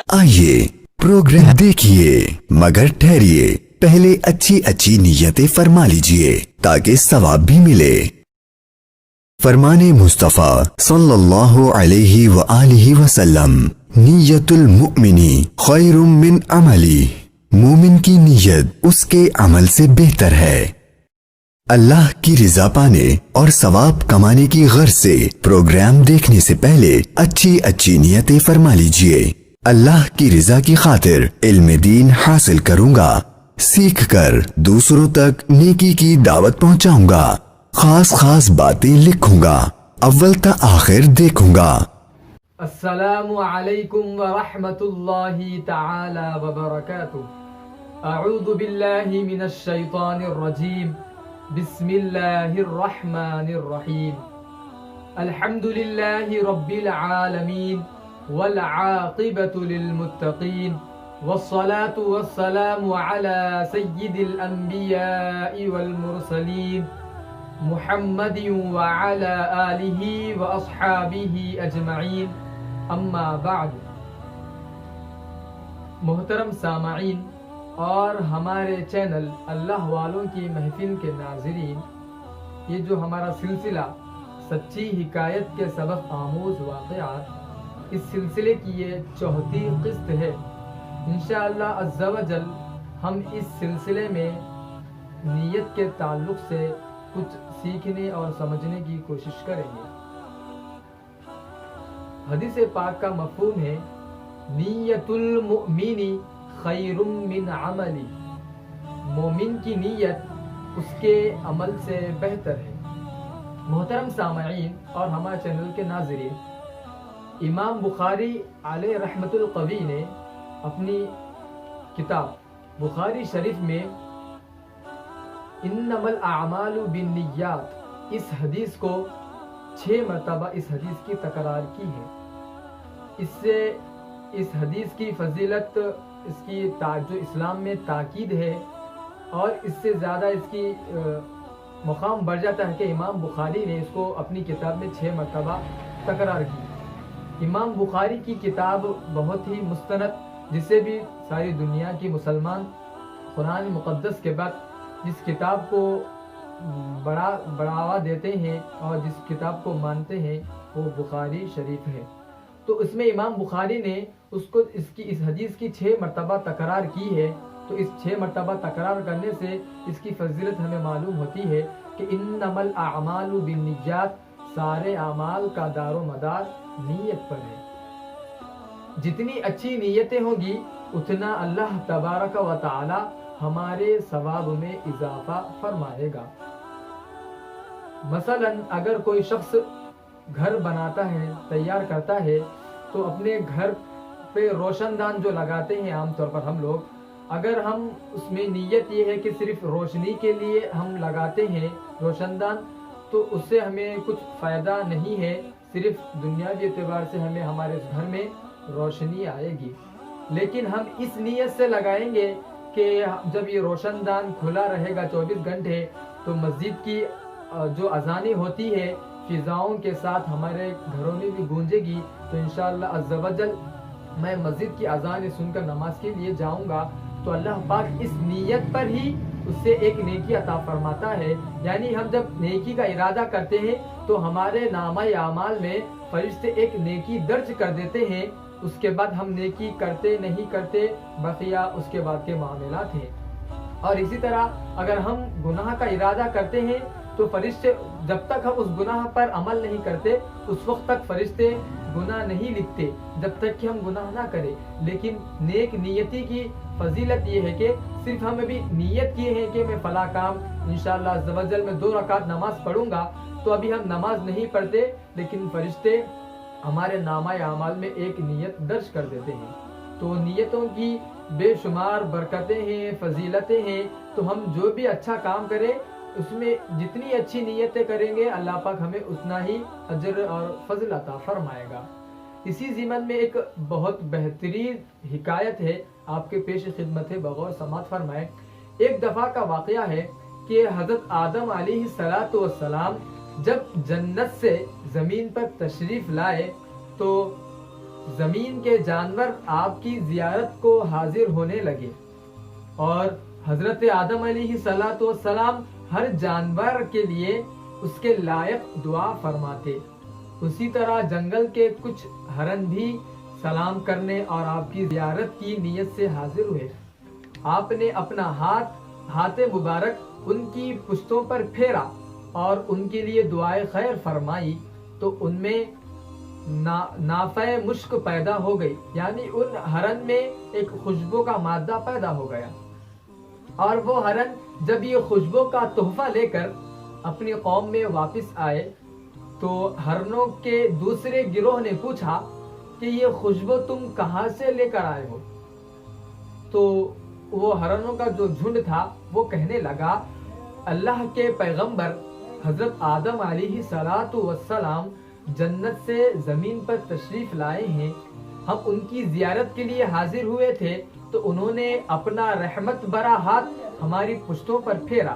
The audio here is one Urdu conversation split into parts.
آئیے پروگرام دیکھیے، مگر ٹھہریے، پہلے اچھی اچھی نیتیں فرما لیجئے تاکہ ثواب بھی ملے۔ فرمان مصطفیٰ صلی اللہ علیہ وآلہ وسلم، نیت المؤمنی خیر من عملی، مومن کی نیت اس کے عمل سے بہتر ہے۔ اللہ کی رضا پانے اور ثواب کمانے کی غرض سے پروگرام دیکھنے سے پہلے اچھی اچھی نیتیں فرما لیجئے۔ اللہ کی رضا کی خاطر علم دین حاصل کروں گا، سیکھ کر دوسروں تک نیکی کی دعوت پہنچاؤں گا، خاص باتیں لکھوں گا، اول تا آخر دیکھوں گا۔ السلام علیکم ورحمۃ اللہ تعالی وبرکاتہ۔ اعوذ باللہ من الشیطان الرجیم، بسم اللہ الرحمن الرحیم۔ الحمد للہ رب العالمین والعاقبۃ للمتقین، والصلاة والسلام علی سید الانبیاء والمرسلین، محمد وعلی آلہ واصحابہ اجمعین، اما بعد۔ محترم سامعین اور ہمارے چینل اللہ والوں کی محفل کے ناظرین، یہ جو ہمارا سلسلہ سچی حکایت کے سبق آموز واقعات، اس سلسلے کی یہ چوتھی قسط ہے۔ انشاءاللہ عز و جل ہم اس سلسلے میں نیت کے تعلق سے کچھ سیکھنے اور سمجھنے کی کوشش کریں گے۔ حدیث پاک کا مفہوم ہے نیت المؤمن خیر من عملی، مومن کی نیت اس کے عمل سے بہتر ہے۔ محترم سامعین اور ہمارے چینل کے ناظرین، امام بخاری علیہ رحمت القوی نے اپنی کتاب بخاری شریف میں انما الاعمال بالنیات اس حدیث کو 6 مرتبہ اس حدیث کی تکرار کی ہے۔ اس سے اس حدیث کی فضیلت، اس کی جو اسلام میں تاکید ہے، اور اس سے زیادہ اس کی مقام بڑھ جاتا ہے کہ امام بخاری نے اس کو اپنی کتاب میں 6 مرتبہ تکرار کی۔ امام بخاری کی کتاب بہت ہی مستند، جسے بھی ساری دنیا کی مسلمان قرآن مقدس کے بعد جس کتاب کو بڑھاوا دیتے ہیں اور جس کتاب کو مانتے ہیں وہ بخاری شریف ہے۔ تو اس میں امام بخاری نے اس حدیث کی 6 مرتبہ تکرار کی ہے۔ تو اس 6 مرتبہ تکرار کرنے سے اس کی فضیلت ہمیں معلوم ہوتی ہے کہ انما الاعمال بالنیات، سارے اعمال کا دار و مدار نیت پر ہے۔ جتنی اچھی نیتیں ہوں گی اتنا اللہ تبارک و تعالی ہمارے ثواب میں اضافہ فرمائے گا۔ مثلا اگر کوئی شخص گھر بناتا ہے، تیار کرتا ہے، تو اپنے گھر پہ روشن دان جو لگاتے ہیں عام طور پر ہم لوگ، اگر ہم اس میں نیت یہ ہے کہ صرف روشنی کے لیے ہم لگاتے ہیں روشن دان، تو اس سے ہمیں کچھ فائدہ نہیں ہے، صرف دنیاوی اعتبار سے ہمیں ہمارے گھر میں روشنی آئے گی۔ لیکن ہم اس نیت سے لگائیں گے کہ جب یہ روشن دان کھلا رہے گا 24 گھنٹے، تو مسجد کی جو اذانیں ہوتی ہے فضاؤں کے ساتھ ہمارے گھروں میں بھی گونجے گی، تو انشاءاللہ عز و جل میں مسجد کی اذانیں سن کر نماز کے لیے جاؤں گا، تو اللہ پاک اس نیت پر ہی اس سے ایک نیکی عطا فرماتا ہے۔ یعنی ہم جب نیکی کا ارادہ کرتے ہیں تو ہمارے نامہ اعمال میں فرشتے ایک نیکی درج کر دیتے ہیں، اس کے بعد ہم نیکی کرتے نہیں کرتے بقیہ اس کے بعد کے معاملات ہیں۔ اور اسی طرح اگر ہم گناہ کا ارادہ کرتے ہیں تو فرشتے جب تک ہم اس گناہ پر عمل نہیں کرتے اس وقت تک فرشتے گناہ نہیں لکھتے، جب تک کہ ہم گناہ نہ کریں۔ لیکن نیک نیتی کی فضیلت یہ ہے کہ صرف ہم ابھی نیت کیے ہیں کہ میں فلاں کام انشاءاللہ عز و جل میں 2 رکعت نماز پڑھوں گا، تو ابھی ہم نماز نہیں پڑھتے، لیکن فرشتے ہمارے نامہ اعمال میں ایک نیت درج کر دیتے ہیں۔ تو نیتوں کی بے شمار برکتیں ہیں، فضیلتیں ہیں، تو ہم جو بھی اچھا کام کریں اس میں جتنی اچھی نیتیں کریں گے اللہ پاک ہمیں اتنا ہی اجر اور فضل عطا فرمائے گا۔ اسی ضمن میں ایک بہت بہترین حکایت ہے، آپ کے پیش خدمت ہے، بغور سماعت فرمائے۔ ایک دفعہ کا واقعہ ہے کہ حضرت آدم علیہ السلام جب جنت سے زمین پر تشریف لائے تو زمین کے جانور آپ کی زیارت کو حاضر ہونے لگے، اور حضرت آدم علیہ السلام ہر جانور کے لیے اس کے لائق دعا فرماتے۔ اسی طرح جنگل کے کچھ ہرن بھی سلام کرنے اور آپ کی زیارت کی نیت سے حاضر ہوئے۔ آپ نے اپنا ہاتھ مبارک ان کی پشتوں پر پھیرا اور ان کے لیے دعائے خیر فرمائی، تو ان میں نافع مشک پیدا ہو گئی، یعنی ان ہرن میں ایک خوشبو کا مادہ پیدا ہو گیا، اور وہ ہرن جب یہ خوشبو کا تحفہ لے کر اپنی قوم میں واپس آئے تو ہرنوں کے دوسرے گروہ نے پوچھا کہ یہ خوشبو تم کہاں سے لے کر آئے ہو؟ تو وہ ہرنوں کا جو جھنڈ تھا وہ کہنے لگا، اللہ کے پیغمبر حضرت آدم علیہ السلام جنت سے زمین پر تشریف لائے ہیں، ہم ان کی زیارت کے لیے حاضر ہوئے تھے تو انہوں نے اپنا رحمت بھرا ہاتھ ہماری پشتوں پر پھیرا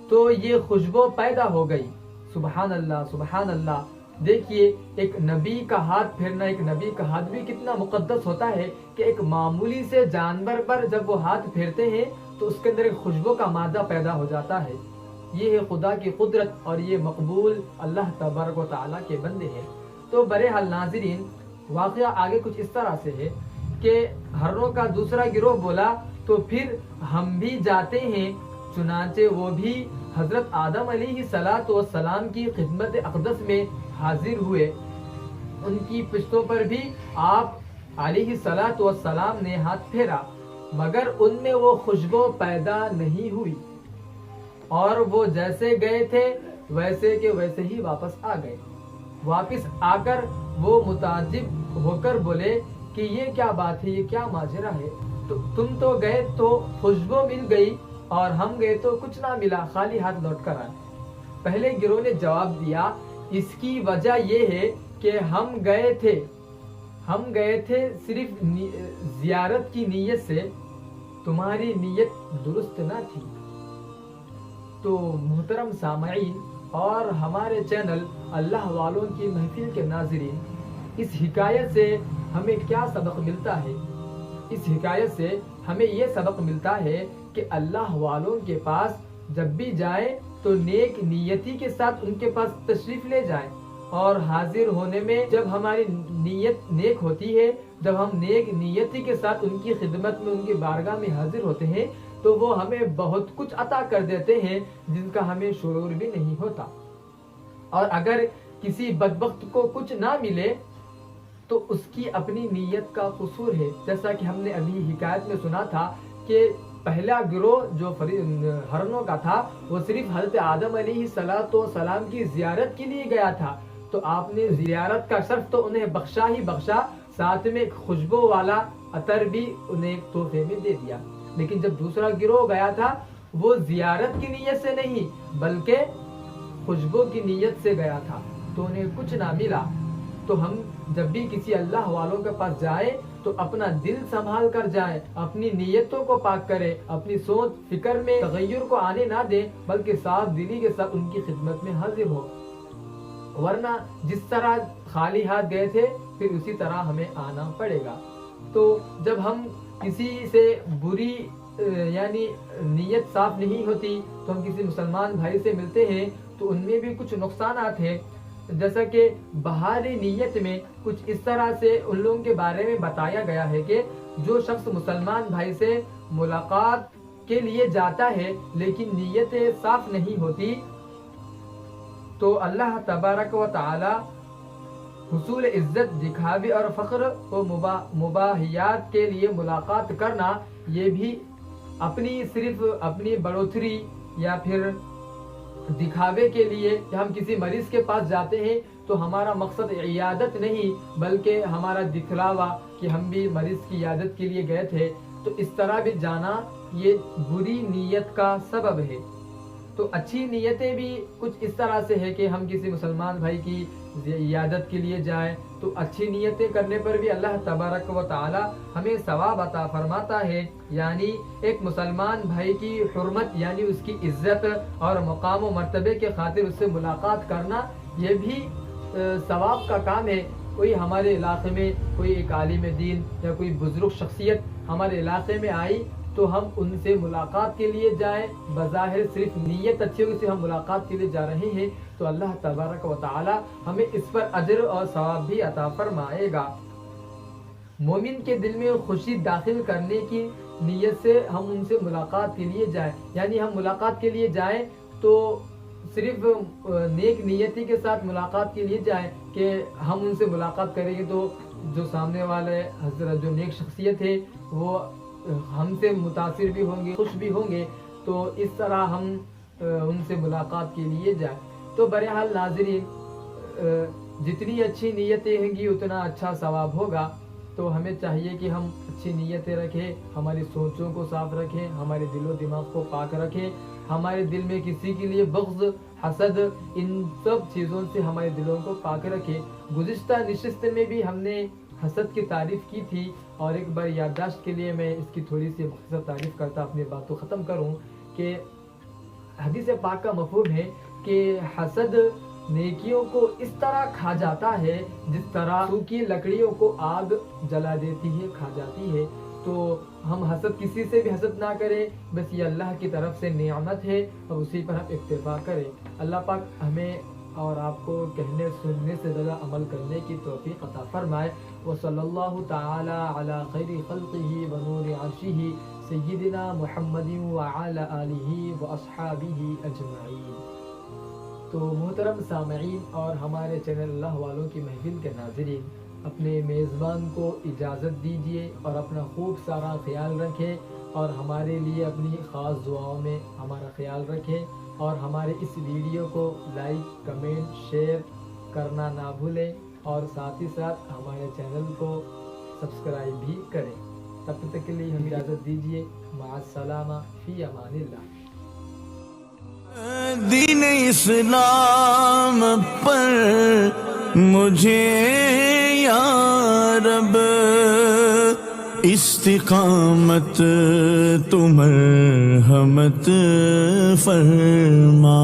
تو یہ خوشبو پیدا ہو گئی۔ سبحان اللہ، سبحان اللہ۔ دیکھیے، ایک نبی کا ہاتھ پھیرنا، ایک نبی کا ہاتھ بھی کتنا مقدس ہوتا ہے کہ ایک معمولی سے جانور پر جب وہ ہاتھ پھیرتے ہیں تو اس کے اندر ایک خوشبو کا مادہ پیدا ہو جاتا ہے۔ یہ ہے خدا کی قدرت، اور یہ مقبول اللہ تبارک و تعالیٰ کے بندے ہیں۔ تو بہرحال ناظرین، واقعہ آگے کچھ اس طرح سے ہے کہ ہرنوں کا دوسرا گروہ بولا تو پھر ہم بھی جاتے ہیں، چنانچہ وہ بھی حضرت آدم علیہ السلام کی خدمت اقدس میں حاضر ہوئے۔ ان کی پشتوں پر بھی آپ علیہ السلام نے ہاتھ پھیرا، مگر ان میں وہ خوشبو پیدا نہیں ہوئی، اور وہ جیسے گئے تھے ویسے کے ویسے ہی واپس آ گئے۔ واپس آ کر وہ متعجب ہو کر بولے کہ یہ کیا بات ہے، یہ کیا ماجرا ہے؟ تو تم تو گئے تو خوشبو مل گئی اور ہم گئے تو کچھ نہ ملا، خالی ہاتھ لوٹ کر آئے۔ پہلے گروہ نے جواب دیا، اس کی وجہ یہ ہے کہ ہم گئے تھے صرف زیارت کی نیت سے، تمہاری نیت درست نہ تھی۔ تو محترم سامعین اور ہمارے چینل اللہ والوں کی محفل کے ناظرین، اس حکایت سے ہمیں کیا سبق ملتا ہے؟ اس حکایت سے ہمیں یہ سبق ملتا ہے کہ اللہ والوں کے پاس جب بھی جائیں تو نیک نیتی کے ساتھ ان کے پاس تشریف لے جائیں، اور حاضر ہونے میں جب ہماری نیت نیک ہوتی ہے، جب ہم نیک نیتی کے ساتھ ان کی خدمت میں، ان کی بارگاہ میں حاضر ہوتے ہیں تو وہ ہمیں بہت کچھ عطا کر دیتے ہیں جن کا ہمیں شعور بھی نہیں ہوتا۔ اور اگر کسی بدبخت کو کچھ نہ ملے تو اس کی اپنی نیت کا قصور ہے، جیسا کہ ہم نے ابھی حکایت میں سنا تھا کہ پہلا گروہ جو ہرنوں کا تھا وہ صرف حضرت آدم علیہ السلام کی زیارت کے لیے گیا تھا، تو آپ نے زیارت کا شرف تو انہیں بخشا ہی بخشا، ساتھ میں ایک خوشبو والا عطر بھی انہیں تحفے میں دے دیا۔ لیکن جب دوسرا گروہ گیا تھا وہ زیارت کی نیت سے نہیں بلکہ خوشبو کی نیت سے گیا تھا، تو انہیں کچھ نہ ملا۔ تو ہم جب بھی کسی اللہ والوں کے پاس جائیں تو اپنا دل سنبھال کر جائیں، اپنی نیتوں کو پاک کریں، اپنی سوچ فکر میں تغیر کو آنے نہ دیں، بلکہ صاف دلی کے ساتھ ان کی خدمت میں حاضر ہو، ورنہ جس طرح خالی ہاتھ گئے تھے پھر اسی طرح ہمیں آنا پڑے گا۔ تو جب ہم کسی سے بری یعنی نیت صاف نہیں ہوتی تو ہم کسی مسلمان بھائی سے ملتے ہیں تو ان میں بھی کچھ نقصانات ہیں، جیسا کہ بہار نیت میں کچھ اس طرح سے ان لوگوں کے بارے میں بتایا گیا ہے کہ جو شخص مسلمان بھائی سے ملاقات کے لیے جاتا ہے لیکن نیتیں صاف نہیں ہوتی تو اللہ تبارک و تعالی حصول عزت، دکھاوے اور فخر و مباحیات کے لیے ملاقات کرنا، یہ بھی صرف اپنی بڑھوتری یا پھر دکھاوے کے لیے، ہم کسی مریض کے پاس جاتے ہیں تو ہمارا مقصد عیادت نہیں بلکہ ہمارا دکھلاوا کہ ہم بھی مریض کی عیادت کے لیے گئے تھے، تو اس طرح بھی جانا یہ بری نیت کا سبب ہے۔ تو اچھی نیتیں بھی کچھ اس طرح سے ہے کہ ہم کسی مسلمان بھائی کی عیادت کے لیے جائیں تو اچھی نیتیں کرنے پر بھی اللہ تبارک و تعالی ہمیں ثواب عطا فرماتا ہے، یعنی ایک مسلمان بھائی کی حرمت یعنی اس کی عزت اور مقام و مرتبے کے خاطر اس سے ملاقات کرنا یہ بھی ثواب کا کام ہے، کوئی ہمارے علاقے میں کوئی ایک عالم دین یا کوئی بزرگ شخصیت ہمارے علاقے میں آئی تو ہم ان سے ملاقات کے لیے جائیں، بظاہر صرف نیت اچھی ہوگی سے ہم ملاقات کے لیے جا رہے ہیں تو اللہ تبارک و تعالی ہمیں اس پر اجر اور ثواب بھی عطا فرمائے گا۔ مومن کے دل میں خوشی داخل کرنے کی نیت سے ہم ان سے ملاقات کے لیے جائیں، یعنی ہم ملاقات کے لیے جائیں تو صرف نیک نیتی کے ساتھ ملاقات کے لیے جائیں کہ ہم ان سے ملاقات کریں گے تو جو سامنے والے حضرت جو نیک شخصیت ہے وہ ہم سے متاثر بھی ہوں گے، خوش بھی ہوں گے، تو اس طرح ہم ان سے ملاقات کے لیے جائیں۔ تو بہرحال ناظرین، جتنی اچھی نیتیں ہوں گی اتنا اچھا ثواب ہوگا، تو ہمیں چاہیے کہ ہم اچھی نیتیں رکھیں، ہماری سوچوں کو صاف رکھیں، ہمارے دل و دماغ کو پاک رکھیں، ہمارے دل میں کسی کے لیے بغض، حسد، ان سب چیزوں سے ہمارے دلوں کو پاک رکھیں۔ گزشتہ نشست میں بھی ہم نے حسد کی تعریف کی تھی، اور ایک بار یادداشت کے لیے میں اس کی تھوڑی سی مختصر تعریف کرتا اپنی بات کو ختم کروں کہ حدیث پاک کا مفہوم ہے کہ حسد نیکیوں کو اس طرح کھا جاتا ہے جس طرح سوکھی لکڑیوں کو آگ جلا دیتی ہے، کھا جاتی ہے۔ تو ہم حسد کسی سے بھی حسد نہ کریں، بس یہ اللہ کی طرف سے نعمت ہے اور اسی پر ہم اکتفا کریں۔ اللہ پاک ہمیں اور آپ کو کہنے سننے سے زیادہ عمل کرنے کی توفیق عطا فرمائے۔ وصلی اللہ تعالی علی خیر خلقہ ونور عرشہ سیدنا محمد وعلی آلہ واصحابہ اجمعین۔ تو محترم سامعین اور ہمارے چینل اللہ والوں کی محفل کے ناظرین، اپنے میزبان کو اجازت دیجیے اور اپنا خوب سارا خیال رکھیں، اور ہمارے لیے اپنی خاص دعاؤں میں ہمارا خیال رکھیں، اور ہمارے اس ویڈیو کو لائک، کمنٹ، شیئر کرنا نہ بھولیں، اور ساتھ ہی ساتھ ہمارے چینل کو سبسکرائب بھی کریں۔ تب تک کے لیے ہم اجازت دیجیے، مع السلامہ، فی امان اللہ۔ دین اسلام پر مجھے یا رب استقامت تو مرحمت فرما۔